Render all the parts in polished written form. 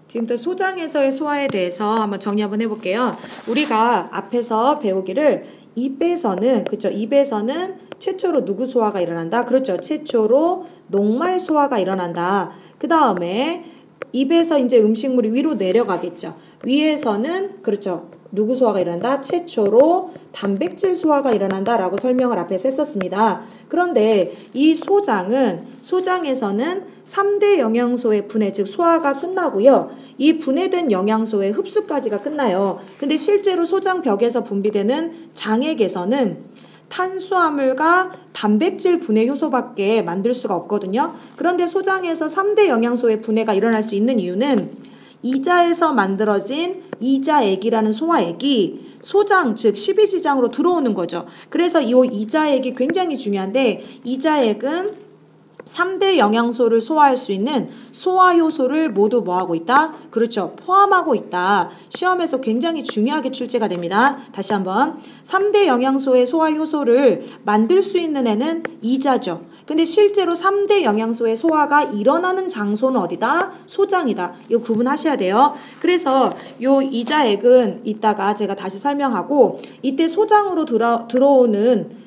지금부터 소장에서의 소화에 대해서 한번 정리 한번 해볼게요. 우리가 앞에서 배우기를 입에서는, 그렇죠? 입에서는 최초로 누구 소화가 일어난다? 그렇죠. 최초로 녹말 소화가 일어난다. 그 다음에 입에서 이제 음식물이 위로 내려가겠죠. 위에서는, 그렇죠. 누구 소화가 일어난다? 최초로 단백질 소화가 일어난다 라고 설명을 앞에서 했었습니다. 그런데 이 소장에서는 3대 영양소의 분해, 즉 소화가 끝나고요. 이 분해된 영양소의 흡수까지가 끝나요. 근데 실제로 소장벽에서 분비되는 장액에서는 탄수화물과 단백질 분해 효소밖에 만들 수가 없거든요. 그런데 소장에서 3대 영양소의 분해가 일어날 수 있는 이유는 이자에서 만들어진 이자액이라는 소화액이 소장, 즉 십이지장으로 들어오는 거죠. 그래서 이 이자액이 굉장히 중요한데 이자액은 3대 영양소를 소화할 수 있는 소화효소를 모두 뭐하고 있다? 그렇죠. 포함하고 있다. 시험에서 굉장히 중요하게 출제가 됩니다. 다시 한번 3대 영양소의 소화효소를 만들 수 있는 애는 이자죠. 근데 실제로 3대 영양소의 소화가 일어나는 장소는 어디다? 소장이다. 이거 구분하셔야 돼요. 그래서 요 이자액은 이따가 제가 다시 설명하고 이때 소장으로 들어오는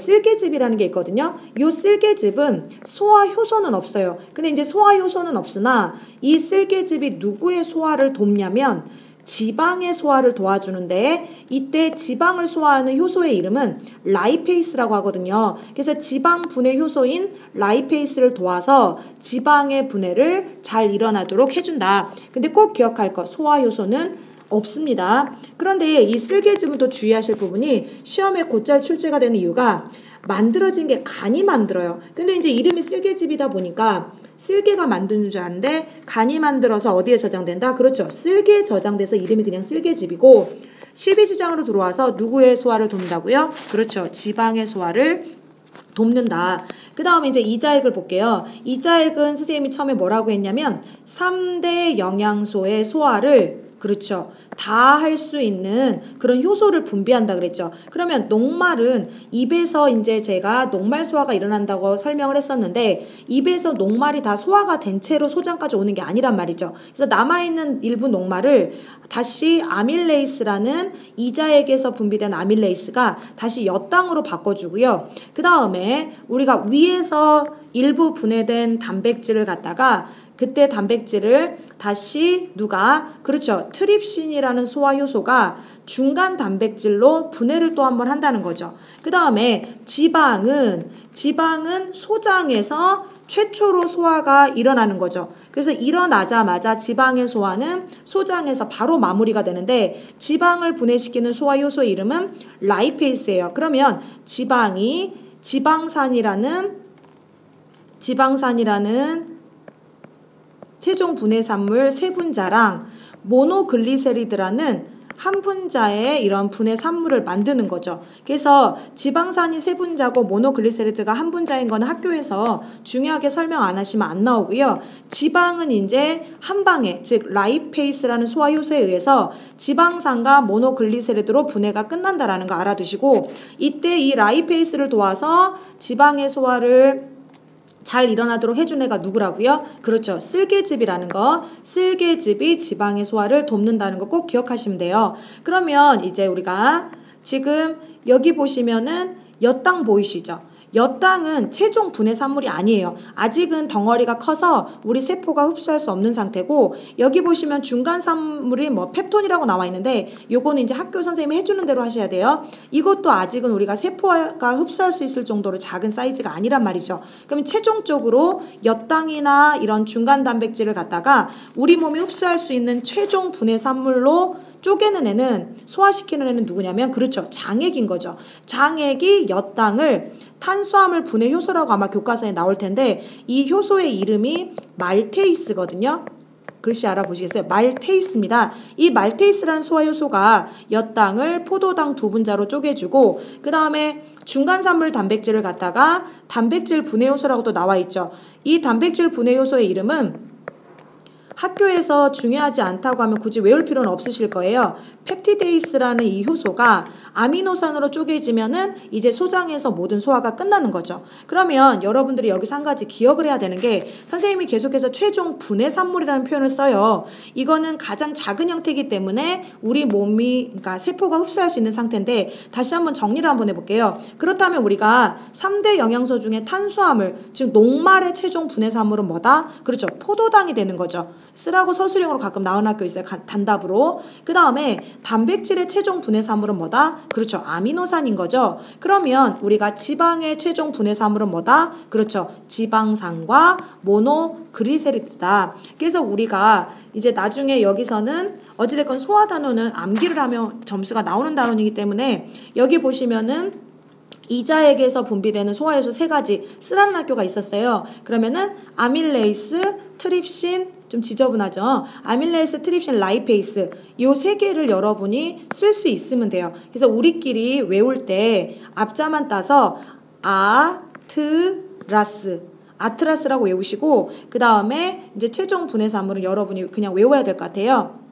쓸개즙이라는 게 있거든요. 이 쓸개즙은 소화효소는 없어요. 근데 이제 소화효소는 없으나 이 쓸개즙이 누구의 소화를 돕냐면 지방의 소화를 도와주는데 이때 지방을 소화하는 효소의 이름은 라이페이스라고 하거든요. 그래서 지방 분해 효소인 라이페이스를 도와서 지방의 분해를 잘 일어나도록 해준다. 근데 꼭 기억할 것, 소화효소는 없습니다. 그런데 이 쓸개즙은 또 주의하실 부분이 시험에 곧잘 출제가 되는 이유가 만들어진 게 간이 만들어요. 근데 이제 이름이 쓸개즙이다 보니까 쓸개가 만드는 줄 아는데 간이 만들어서 어디에 저장된다? 그렇죠. 쓸개에 저장돼서 이름이 그냥 쓸개즙이고 12지장으로 들어와서 누구의 소화를 돕는다고요? 그렇죠. 지방의 소화를 돕는다. 그 다음에 이제 이자액을 볼게요. 이자액은 선생님이 처음에 뭐라고 했냐면 3대 영양소의 소화를 그렇죠. 다 할 수 있는 그런 효소를 분비한다 그랬죠. 그러면 녹말은 입에서 이제 제가 녹말 소화가 일어난다고 설명을 했었는데 입에서 녹말이 다 소화가 된 채로 소장까지 오는 게 아니란 말이죠. 그래서 남아있는 일부 녹말을 다시 아밀레이스라는 이자액에서 분비된 아밀레이스가 다시 엿당으로 바꿔주고요. 그 다음에 우리가 위에서 일부 분해된 단백질을 갖다가 그때 단백질을 다시 누가? 그렇죠. 트립신이라는 소화효소가 중간 단백질로 분해를 또 한 번 한다는 거죠. 그 다음에 지방은 소장에서 최초로 소화가 일어나는 거죠. 그래서 일어나자마자 지방의 소화는 소장에서 바로 마무리가 되는데 지방을 분해시키는 소화효소의 이름은 라이페이스예요. 그러면 지방산이라는 최종 분해산물 세 분자랑 모노글리세리드라는 한 분자의 이런 분해산물을 만드는 거죠. 그래서 지방산이 세 분자고 모노글리세리드가 한 분자인 거는 학교에서 중요하게 설명 안 하시면 안 나오고요. 지방은 이제 한 방에, 즉 라이페이스라는 소화효소에 의해서 지방산과 모노글리세리드로 분해가 끝난다라는 거 알아두시고 이때 이 라이페이스를 도와서 지방의 소화를 잘 일어나도록 해준 애가 누구라고요? 그렇죠. 쓸개즙이라는 거. 쓸개즙이 지방의 소화를 돕는다는 거 꼭 기억하시면 돼요. 그러면 이제 우리가 지금 여기 보시면은 엿당 보이시죠? 엿당은 최종 분해산물이 아니에요. 아직은 덩어리가 커서 우리 세포가 흡수할 수 없는 상태고 여기 보시면 중간산물이 펩톤이라고 나와 있는데 요거는 이제 학교 선생님이 해주는 대로 하셔야 돼요. 이것도 아직은 우리가 세포가 흡수할 수 있을 정도로 작은 사이즈가 아니란 말이죠. 그럼 최종적으로 엿당이나 이런 중간 단백질을 갖다가 우리 몸이 흡수할 수 있는 최종 분해산물로 쪼개는 애는 소화시키는 애는 누구냐면 그렇죠. 장액인 거죠. 장액이 엿당을 탄수화물 분해 효소라고 아마 교과서에 나올 텐데 이 효소의 이름이 말테이스거든요. 글씨 알아보시겠어요? 말테이스입니다. 이 말테이스라는 소화효소가 엿당을 포도당 2분자로 쪼개주고 그 다음에 중간산물 단백질을 갖다가 단백질 분해 효소라고도 나와 있죠. 이 단백질 분해 효소의 이름은 학교에서 중요하지 않다고 하면 굳이 외울 필요는 없으실 거예요. 펩티데이스라는 이 효소가 아미노산으로 쪼개지면은 이제 소장에서 모든 소화가 끝나는 거죠. 그러면 여러분들이 여기서 한 가지 기억을 해야 되는 게 선생님이 계속해서 최종 분해 산물이라는 표현을 써요. 이거는 가장 작은 형태이기 때문에 우리 몸이 그러니까 세포가 흡수할 수 있는 상태인데 다시 한번 정리를 한번 해볼게요. 그렇다면 우리가 3대 영양소 중에 탄수화물 즉 녹말의 최종 분해 산물은 뭐다? 그렇죠. 포도당이 되는 거죠. 쓰라고 서술형으로 가끔 나오는 학교 있어요. 단답으로. 그 다음에 단백질의 최종 분해산물은 뭐다? 그렇죠. 아미노산인 거죠. 그러면 우리가 지방의 최종 분해산물은 뭐다? 그렇죠. 지방산과 모노그리세리드다. 그래서 우리가 이제 나중에 여기서는 어찌됐건 소화 단원은 암기를 하면 점수가 나오는 단원이기 때문에 여기 보시면은 이자액에서 분비되는 소화효소 3가지 쓰라는 학교가 있었어요. 그러면은 아밀레이스, 트립신, 좀 지저분하죠. 아밀레이스, 트립신, 라이페이스 요 3개를 여러분이 쓸 수 있으면 돼요. 그래서 우리끼리 외울 때 앞자만 따서 아트라스라고 외우시고 그 다음에 이제 최종 분해산물은 여러분이 그냥 외워야 될 것 같아요.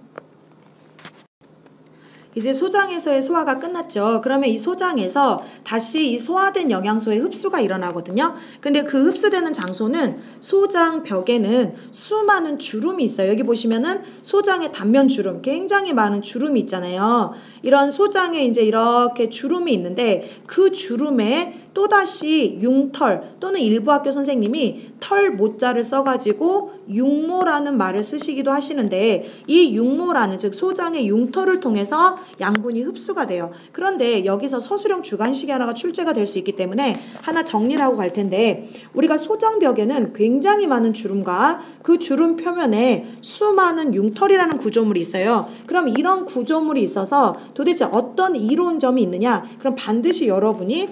이제 소장에서의 소화가 끝났죠. 그러면 이 소장에서 다시 이 소화된 영양소의 흡수가 일어나거든요. 근데 그 흡수되는 장소는 소장 벽에는 수많은 주름이 있어요. 여기 보시면은 소장의 단면 주름, 굉장히 많은 주름이 있잖아요. 이런 소장에 이제 이렇게 주름이 있는데 그 주름에 또다시 융털 또는 일부 학교 선생님이 털 모자를 써가지고 융모라는 말을 쓰시기도 하시는데 이 융모라는 즉 소장의 융털을 통해서 양분이 흡수가 돼요. 그런데 여기서 서술형 주관식이 하나가 출제가 될 수 있기 때문에 하나 정리를 하고 갈 텐데 우리가 소장벽에는 굉장히 많은 주름과 그 주름 표면에 수많은 융털이라는 구조물이 있어요. 그럼 이런 구조물이 있어서 도대체 어떤 이론점이 있느냐? 그럼 반드시 여러분이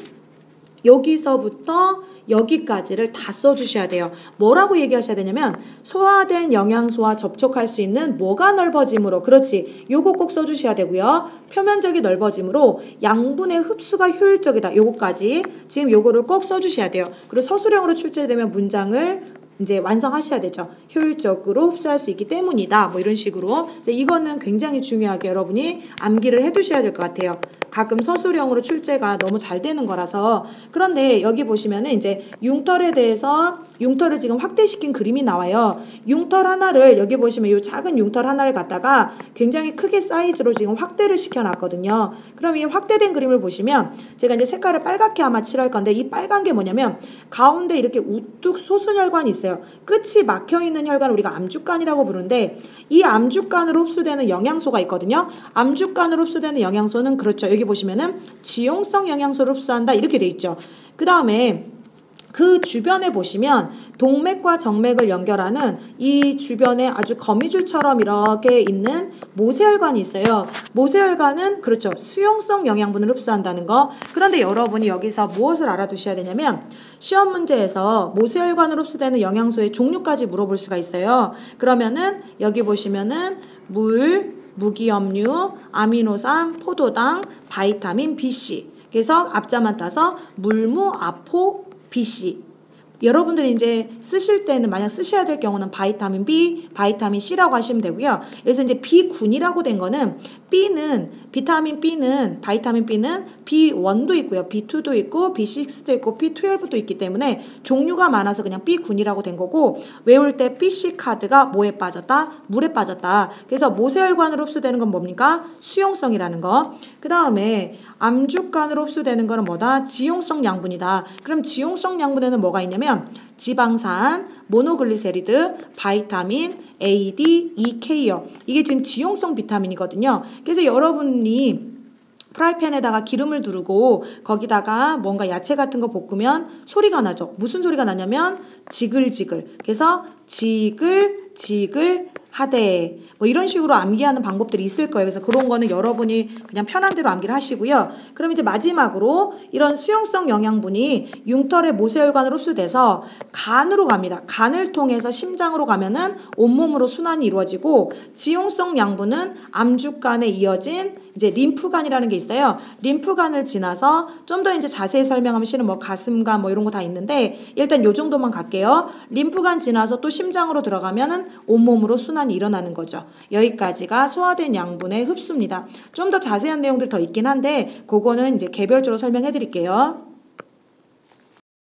여기서부터 여기까지를 다 써주셔야 돼요. 뭐라고 얘기하셔야 되냐면 소화된 영양소와 접촉할 수 있는 뭐가 넓어짐으로 그렇지 요거 꼭 써주셔야 되고요. 표면적이 넓어짐으로 양분의 흡수가 효율적이다. 요거까지 지금 요거를 꼭 써주셔야 돼요. 그리고 서술형으로 출제되면 문장을 이제 완성하셔야 되죠. 효율적으로 흡수할 수 있기 때문이다. 뭐 이런 식으로. 그래서 이거는 굉장히 중요하게 여러분이 암기를 해두셔야 될 것 같아요. 가끔 서술형으로 출제가 너무 잘 되는 거라서. 그런데 여기 보시면은 이제 융털에 대해서 융털을 지금 확대시킨 그림이 나와요. 융털 하나를 여기 보시면 이 작은 융털 하나를 갖다가 굉장히 크게 사이즈로 지금 확대를 시켜놨거든요. 그럼 이 확대된 그림을 보시면 제가 이제 색깔을 빨갛게 아마 칠할 건데 이 빨간 게 뭐냐면 가운데 이렇게 우뚝 솟은 혈관이 있어요. 끝이 막혀있는 혈관을 우리가 암주간이라고 부르는데 이 암주간으로 흡수되는 영양소가 있거든요. 암주간으로 흡수되는 영양소는 그렇죠. 여기 보시면은 지용성 영양소를 흡수한다 이렇게 돼 있죠. 그 다음에 그 주변에 보시면 동맥과 정맥을 연결하는 이 주변에 아주 거미줄처럼 이렇게 있는 모세혈관이 있어요. 모세혈관은 그렇죠. 수용성 영양분을 흡수한다는 거. 그런데 여러분이 여기서 무엇을 알아두셔야 되냐면 시험 문제에서 모세혈관으로 흡수되는 영양소의 종류까지 물어볼 수가 있어요. 그러면은 여기 보시면은 물, 무기염류, 아미노산, 포도당, 바이타민 BC. 그래서 앞자만 따서 물무, 아포, BC. 여러분들이 이제 쓰실 때는 만약 쓰셔야 될 경우는 바이타민 B, 바이타민 C라고 하시면 되고요. 그래서 이제 B군이라고 된 거는 비타민 B는 바이타민 B는 B1도 있고요. B2도 있고 B6도 있고 B12도 있기 때문에 종류가 많아서 그냥 B군이라고 된 거고 외울 때 BC 카드가 뭐에 빠졌다? 물에 빠졌다. 그래서 모세혈관으로 흡수되는 건 뭡니까? 수용성이라는 거. 그 다음에 암주간으로 흡수되는 거는 뭐다? 지용성 양분이다. 그럼 지용성 양분에는 뭐가 있냐면 지방산, 모노글리세리드, 바이타민, A, D, E, K요. 이게 지금 지용성 비타민이거든요. 그래서 여러분이 프라이팬에다가 기름을 두르고 거기다가 뭔가 야채 같은 거 볶으면 소리가 나죠. 무슨 소리가 나냐면 지글지글. 그래서 지글지글 하되 뭐 이런 식으로 암기하는 방법들이 있을 거예요. 그래서 그런 거는 여러분이 그냥 편한 대로 암기를 하시고요. 그럼 이제 마지막으로 이런 수용성 영양분이 융털의 모세혈관으로 흡수돼서 간으로 갑니다. 간을 통해서 심장으로 가면은 온몸으로 순환이 이루어지고 지용성 양분은 암주간에 이어진 이제 림프관이라는 게 있어요. 림프관을 지나서 좀 더 이제 자세히 설명하면 실은 뭐 가슴관 뭐 이런 거 다 있는데 일단 요 정도만 갈게요. 림프관 지나서 또 심장으로 들어가면은 온몸으로 순환이 일어나는 거죠. 여기까지가 소화된 양분의 흡수입니다. 좀 더 자세한 내용들 더 있긴 한데 그거는 이제 개별적으로 설명해 드릴게요.